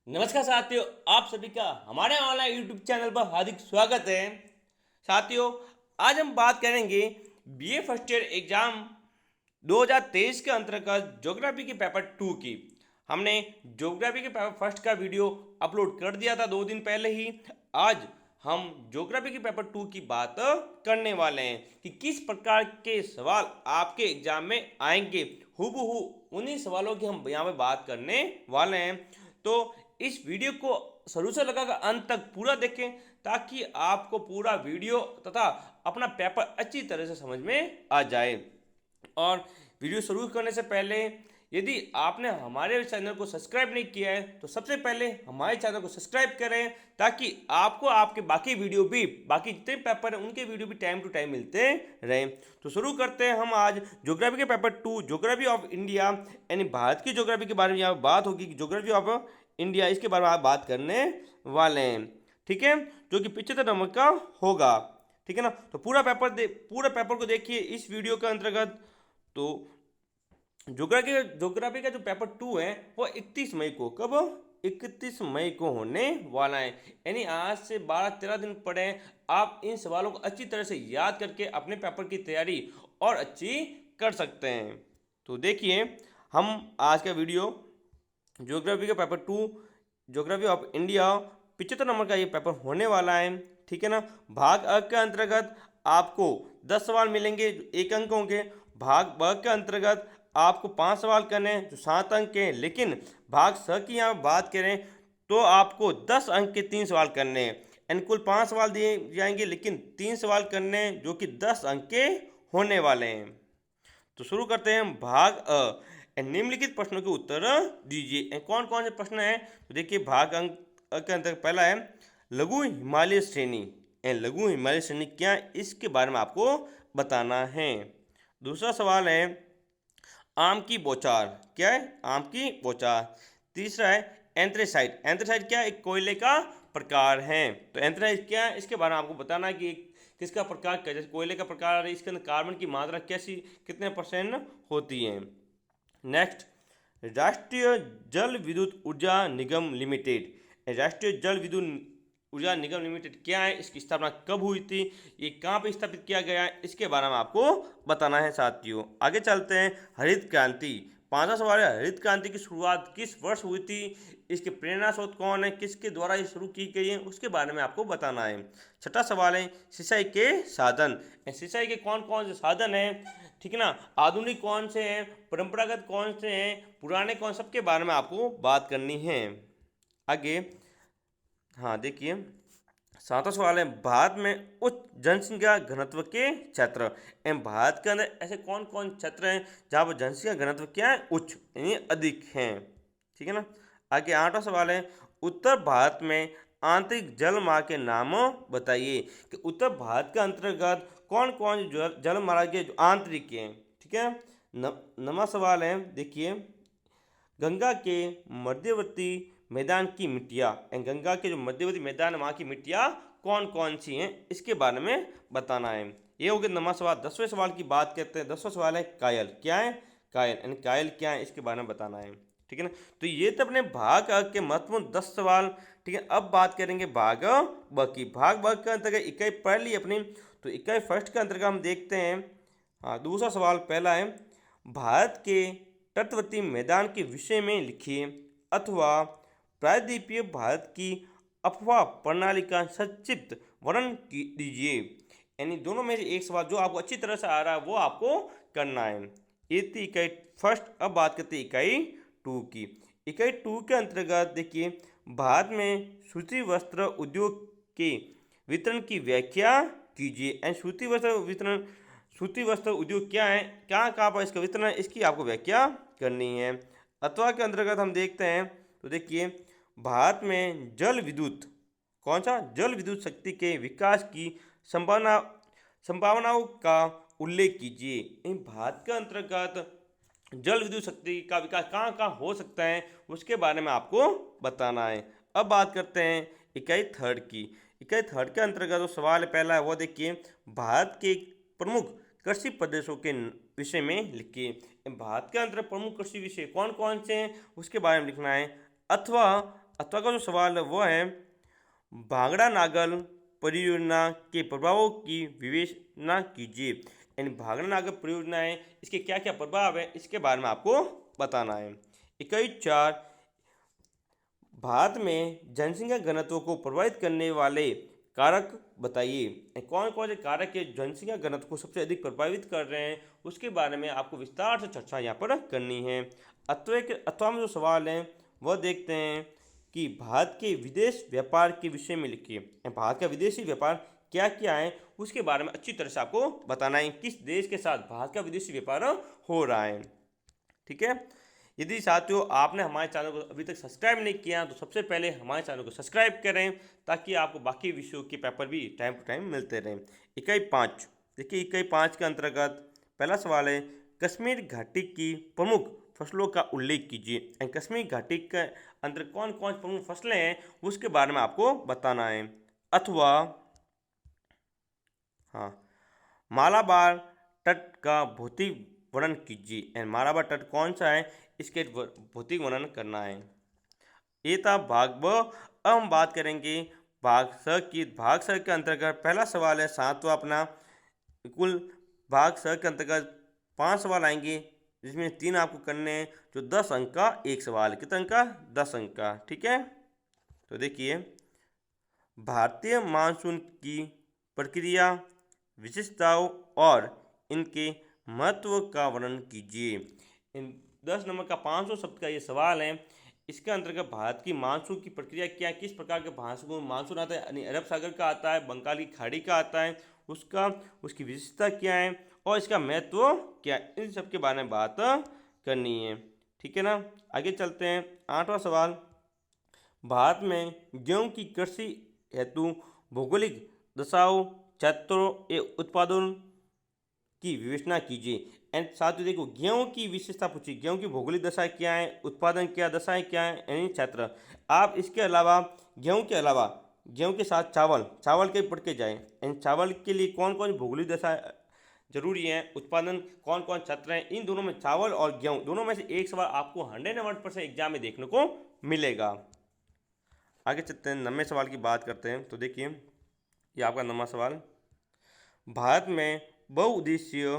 नमस्कार साथियों, आप सभी का हमारे ऑनलाइन यूट्यूब चैनल पर हार्दिक स्वागत है। साथियों, आज हम बात करेंगे बीए फर्स्ट ईयर एग्जाम 2023 के अंतर्गत ज्योग्राफी के पेपर 2 की। हमने ज्योग्राफी के पेपर फर्स्ट का वीडियो अपलोड कर दिया था 2 दिन पहले ही। आज हम ज्योग्राफी के पेपर 2 की बात करने वाले हैं कि किस प्रकार के सवाल आपके एग्जाम में आएंगे। हूबहू उन्हीं सवालों की हम यहाँ पे बात करने वाले हैं। तो इस वीडियो को शुरू से लगाकर अंत तक पूरा देखें ताकि आपको पूरा वीडियो तथा अपना पेपर अच्छी तरह से समझ में आ जाए। और वीडियो शुरू करने से पहले यदि आपने हमारे चैनल को सब्सक्राइब नहीं किया है तो सबसे पहले हमारे चैनल को सब्सक्राइब करें ताकि आपको आपके बाकी वीडियो भी, बाकी जितने पेपर हैं उनके वीडियो भी टाइम टू टाइम मिलते रहें। तो शुरू करते हैं हम आज ज्योग्राफी के पेपर 2 ज्योग्राफी ऑफ इंडिया, यानी भारत की ज्योग्राफी के बारे में यहाँ बात होगी कि ज्योग्राफी ऑफ इंडिया, इसके बारे में आप बात करने वाले हैं। ठीक है, जो कि 75 नंबर का होगा। ठीक है ना, तो पूरा पेपर को देखिए इस वीडियो के अंतर्गत। तो ज्योग्राफी का जो पेपर 2 है वो 31 मई को, कब 31 मई को होने वाला है। यानी आज से 12-13 दिन पड़े हैं। आप इन सवालों को अच्छी तरह से याद करके अपने पेपर की तैयारी और अच्छी कर सकते हैं। तो देखिए, हम आज का वीडियो ज्योग्राफी का paper 2 geography of India 75 number का ये पेपर होने वाला है। ठीक है ना, भाग अ के अंतर्गत आपको 10 सवाल मिलेंगे जो 1 अंकों के। भाग ब के अंतर्गत आपको 5 सवाल करने हैं जो 7 अंक के हैं। लेकिन भाग स की यहाँ बात करें तो आपको 10 अंक के 3 सवाल करने हैं। यानी कुल 5 सवाल दिए जाएंगे लेकिन 3 सवाल करने हैं जो कि 10 अंक के होने वाले हैं। तो शुरू करते हैं भाग अ। निम्नलिखित प्रश्नों के उत्तर दीजिए। कौन कौन से प्रश्न हैं तो देखिए, भाग अंक अ के अंतर्गत पहला है लघु हिमालय श्रेणी। लघु हिमालय श्रेणी क्या है इसके बारे में आपको बताना है। दूसरा सवाल है आम की बौछार, क्या है आम की बौछार। तीसरा है एंथ्रेसाइट। एंथ्रेसाइट क्या है, एक कोयले का प्रकार है। तो एंथ्रेसाइट क्या है इसके बारे में आपको बताना है कि किसका प्रकार क्या, जैसे कोयले का प्रकार है, इसके अंदर कार्बन की मात्रा कैसी, कितने % होती है। नेक्स्ट, राष्ट्रीय जल विद्युत ऊर्जा निगम लिमिटेड। राष्ट्रीय जल विद्युत ऊर्जा निगम लिमिटेड क्या है, इसकी स्थापना कब हुई थी, ये कहाँ पर स्थापित किया गया है, इसके बारे में आपको बताना है साथियों। आगे चलते हैं, हरित क्रांति। 5वां सवाल है हरित क्रांति की शुरुआत किस वर्ष हुई थी, इसके प्रेरणा स्रोत कौन है, किसके द्वारा ये शुरू की गई है, उसके बारे में आपको बताना है। 6वां सवाल है सिंचाई के साधन। सिंचाई के कौन कौन से साधन हैं, ठीक है ना, आधुनिक कौन से हैं, परंपरागत कौन से हैं, पुराने कौन, सबके बारे में आपको बात करनी है। आगे हाँ देखिए, 7वां सवाल है भारत में उच्च जनसंख्या घनत्व के क्षेत्र। भारत के अंदर ऐसे कौन कौन क्षेत्र हैं जहाँ पर जनसंख्या घनत्व क्या है, उच्च यानी अधिक हैं। ठीक है ना। आगे 8वां सवाल है उत्तर भारत में आंतरिक जल मार्ग के नाम बताइए कि उत्तर भारत के अंतर्गत कौन कौन जल मार्ग के जो आंतरिक हैं। ठीक है। 9वां सवाल है देखिए, गंगा के मध्यवर्ती मैदान की मिट्टियाँ, गंगा के जो मध्यवर्ती मैदान है वहाँ की मिट्टियाँ कौन कौन सी हैं इसके बारे में बताना है। ये हो गया 9वां सवाल। 10वें सवाल की बात करते हैं। 10वां सवाल है कायल, क्या है कायल, यानी कायल क्या है इसके बारे में बताना है। ठीक है ना। तो ये तो अपने भाग अ के महत्वपूर्ण 10 सवाल। ठीक है, अब बात करेंगे भाग ब की। भाग ब के अंतर्गत इकाई पढ़ ली अपनी, तो इकाई फर्स्ट के अंतर्गत हम देखते हैं। हाँ, दूसरा सवाल पहला है भारत के तटवर्ती मैदान के विषय में लिखिए अथवा प्रायद्वीपीय भारत की अफवाह प्रणाली का संक्षिप्त वर्णन दीजिए। यानी दोनों में से एक सवाल जो आपको अच्छी तरह से आ रहा है वो आपको करना है। ये थी इकाई फर्स्ट। अब बात करते हैं इकाई 2 की। इकाई 2 के अंतर्गत देखिए, भारत में सूती वस्त्र उद्योग के वितरण की व्याख्या कीजिए। एंड सूती वस्त्र उद्योग क्या है, कहाँ पर इसका वितरण है, इसकी आपको व्याख्या करनी है। अथवा के अंतर्गत हम देखते हैं तो देखिए, भारत में जल विद्युत, कौन सा, जल विद्युत शक्ति के विकास की संभावनाओं का उल्लेख कीजिए। इन भारत के अंतर्गत जल विद्युत शक्ति का विकास कहाँ कहाँ हो सकता है उसके बारे में आपको बताना है। अब बात करते हैं इकाई थर्ड की। इकाई थर्ड के अंतर्गत जो सवाल पहला है वो देखिए, भारत के प्रमुख कृषि प्रदेशों के विषय में लिखिए। भारत के अंतर्गत प्रमुख कृषि विषय कौन कौन से हैं उसके बारे में लिखना है। अथवा अथवा का जो सवाल है वो है भांगड़ा नागल परियोजना के प्रभावों की विवेचना कीजिए। यानी भांगड़ा नागल परियोजना है, इसके क्या क्या प्रभाव है इसके बारे में आपको बताना है। इकाई 4, भारत में जनसंख्या घनत्व को प्रभावित करने वाले कारक बताइए। कौन कौन से कारक के जनसंख्या घनत्व को सबसे अधिक प्रभावित कर रहे हैं उसके बारे में आपको विस्तार से चर्चा यहाँ पर करनी है। अथवा में जो सवाल है वह देखते हैं कि भारत के विदेश व्यापार के विषय में लिखिए। भारत का विदेशी व्यापार क्या क्या है उसके बारे में अच्छी तरह से आपको बताना है, किस देश के साथ भारत का विदेशी व्यापार हो रहा है। ठीक है, यदि साथियों आपने हमारे चैनल को अभी तक सब्सक्राइब नहीं किया तो सबसे पहले हमारे चैनल को सब्सक्राइब करें ताकि आपको बाकी विषयों के पेपर भी टाइम टू टाइम मिलते रहें। इकाई 5, देखिए इकाई 5 के अंतर्गत पहला सवाल है कश्मीर घाटी की प्रमुख फसलों का उल्लेख कीजिए। कश्मीर घाटी के अंदर कौन कौन प्रमुख फसलें हैं उसके बारे में आपको बताना है। अथवा हाँ, मालाबार तट का भौतिक वर्णन कीजिए। मालाबार तट कौन सा है इसके भौतिक वर्णन करना है। ये था भाग ब। अब हम बात करेंगे भाग स की। भाग स के अंतर्गत पहला सवाल है 7वां अपना। कुल भाग स के अंतर्गत 5 सवाल आएंगे जिसमें 3 आपको करने हैं, जो 10 अंक का एक सवाल। कितना अंक का? 10 अंक का। ठीक है, तो देखिए भारतीय मानसून की प्रक्रिया, विशेषताओं और इनके महत्व का वर्णन कीजिए। इन 10 नंबर का 500 शब्द का ये सवाल है। इसके अंतर्गत भारत की मानसून की प्रक्रिया क्या है, किस प्रकार के मानसून आता है, यानी अरब सागर का आता है, बंगाल की खाड़ी का आता है, उसकी विशेषता क्या है और इसका महत्व क्या है, इन सब के बारे में बात करनी है। ठीक है ना, आगे चलते हैं। 8वां सवाल, भारत में गेहूं की कृषि हेतु भौगोलिक दशाओं, क्षेत्रों एवं उत्पादन की विवेचना कीजिए। एंड साथ ही देखो गेहूं की विशेषता पूछी, गेहूं की भौगोलिक दशा क्या है, उत्पादन क्या दशाएं क्या है, यानी क्षेत्र। आप इसके अलावा गेहूं के अलावा गेहूं के साथ चावल के पढ़ के जाए। एंड चावल के लिए कौन कौन भौगोलिक दशा जरूरी है, उत्पादन कौन कौन क्षेत्र हैं, इन दोनों में चावल और गेहूं दोनों में से एक सवाल आपको 100% एग्जाम में देखने को मिलेगा। आगे चलते हैं, 9वें सवाल की बात करते हैं। तो देखिए ये आपका 9वां सवाल, भारत में बहुउद्देशीय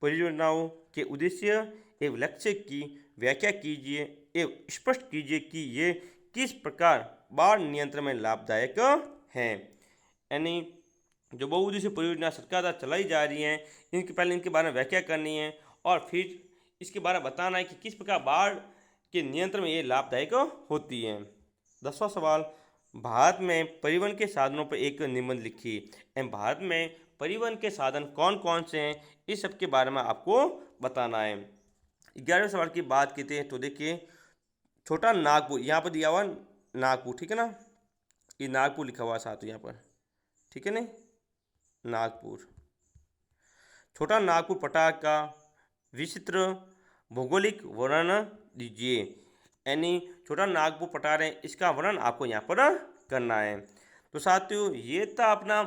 परियोजनाओं के उद्देश्य एवं लक्ष्य की व्याख्या कीजिए एवं स्पष्ट कीजिए कि ये किस प्रकार बाढ़ नियंत्रण में लाभदायक हैं। यानी जो बहुउद्देशीय परियोजना सरकार द्वारा चलाई जा रही हैं, इनके बारे में व्याख्या करनी है और फिर इसके बारे में बताना है कि किस प्रकार बाढ़ के नियंत्रण में ये लाभदायक होती हैं। 10वां सवाल, भारत में परिवहन के साधनों पर एक निबंध लिखिए। भारत में परिवहन के साधन कौन कौन से हैं इस सब के बारे में आपको बताना है। 11वें सवाल की बात करते हैं। तो देखिए छोटा नागपुर, यहाँ पर दिया हुआ नागपुर, ठीक है ना, ये नागपुर लिखा हुआ साथ यहाँ पर, ठीक है ना, नागपुर। छोटा नागपुर पठार का विचित्र भौगोलिक वर्णन दीजिए। यानी छोटा नागपुर पठार है, इसका वर्णन आपको यहाँ पर करना है। तो साथियों ये था अपना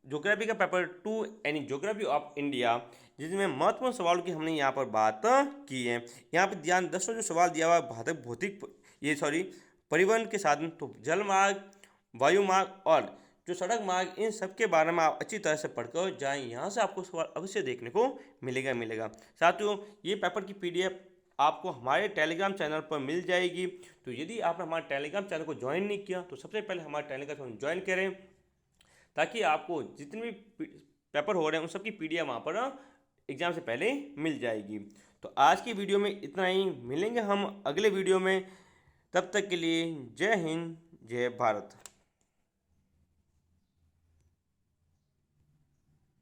ज्योग्राफी का पेपर 2 यानी ज्योग्राफी ऑफ इंडिया, जिसमें महत्वपूर्ण सवालों की हमने यहाँ पर बात की है। यहाँ पर ध्यान 10वां जो सवाल दिया हुआ है परिवहन के साधन, तो जल मार्ग, वायु मार्ग और जो सड़क मार्ग, इन सब के बारे में आप अच्छी तरह से पढ़कर जाएं। यहाँ से आपको सवाल अवश्य देखने को मिलेगा। साथियों ये पेपर की PDF आपको हमारे टेलीग्राम चैनल पर मिल जाएगी। तो यदि आपने हमारे टेलीग्राम चैनल को ज्वाइन नहीं किया तो सबसे पहले हमारे टेलीग्राम चैनल ज्वाइन करें ताकि आपको जितने भी पेपर हो रहे हैं उन सब की PDF वहाँ पर एग्ज़ाम से पहले मिल जाएगी। तो आज की वीडियो में इतना ही, मिलेंगे हम अगले वीडियो में। तब तक के लिए जय हिंद, जय भारत।